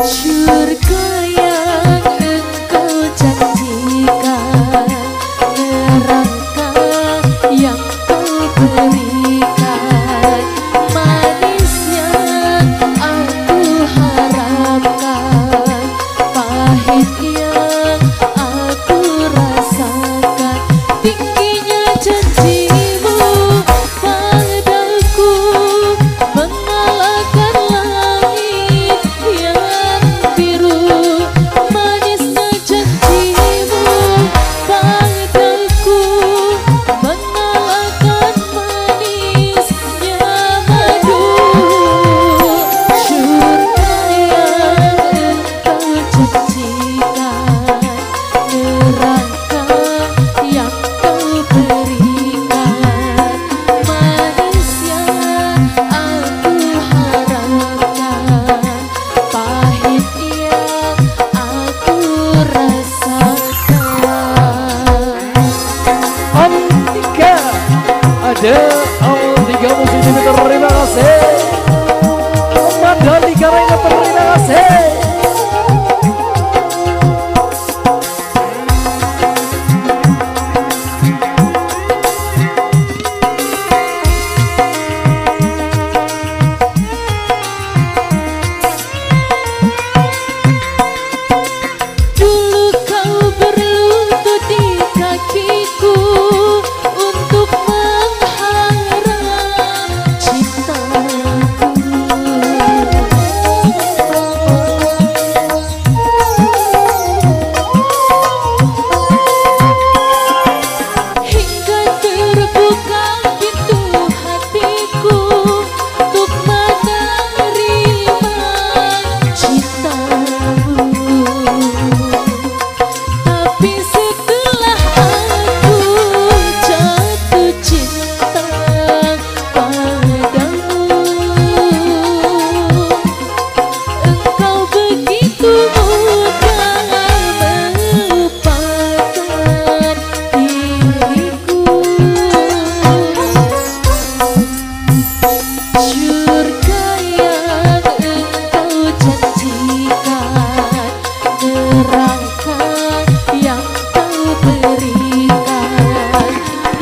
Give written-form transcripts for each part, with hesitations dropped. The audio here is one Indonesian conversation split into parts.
Surga yang engkau janjikan, neraka yang kau berikan, manis yang aku harapkan, pahit yang aku rasakan, tingginya janjimu padaku mengalahkan langit yang biru, manisnya janjimu padaku mengalahkan manisnya madu. Surga yang engkau janjikan, neraka yang kau berikan, manis yang aku harapkan, pahit yang aku rasakan. Om 3 ada Om 3 musisi terima kasih. Om Mandalika Reina terima kasih. Dulu kau berlutut di kakiku untuk mengharap cintaku. Hingga terbuka pintu hatiku untuk menerima cintamu. Tapi setelah aku jatuh cinta padamu, engkau begitu mudah melupakan diriku. Surga yang engkau janjikan, neraka yang kau berikan,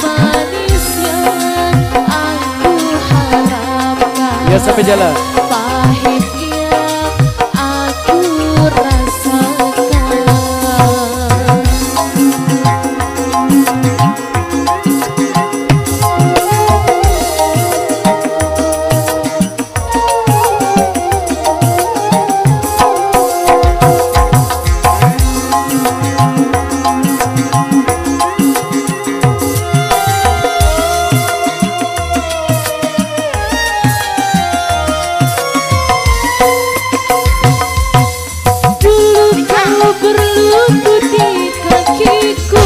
manis yang aku harapkan, Ya sampai jalan. pahit yang aku rasakan. Dulu kau berlutut di kakiku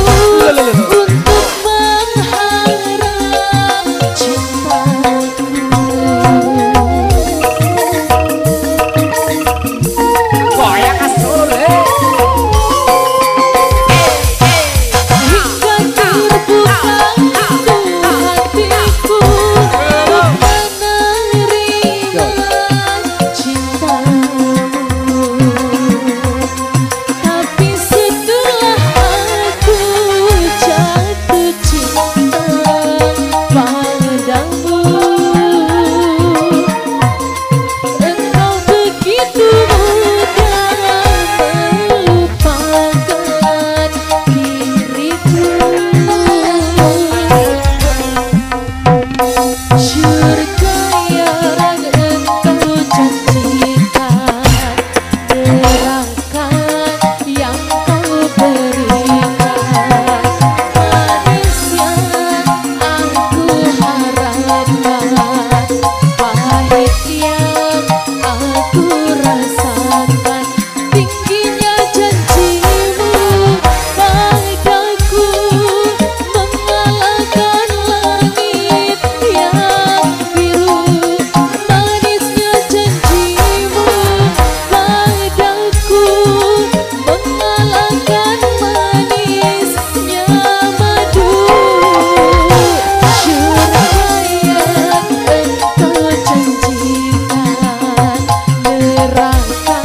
untuk mengharap cintaku. Goyang asole. Hingga terbuka pintu hatiku untuk menerima cintamu. Tapi setelah aku jatuh cinta padamu, engkau begitu mudah melupakan diriku. Surga yang engkau janjikan, neraka yang kau berikan, manis yang aku harapkan, pahit yang aku rasakan, tingginya janjimu padaku mengalahkan langit yang biru, manisnya janjimu padaku mengalahkan manisnya madu. Surga yang engkau janjikan, neraka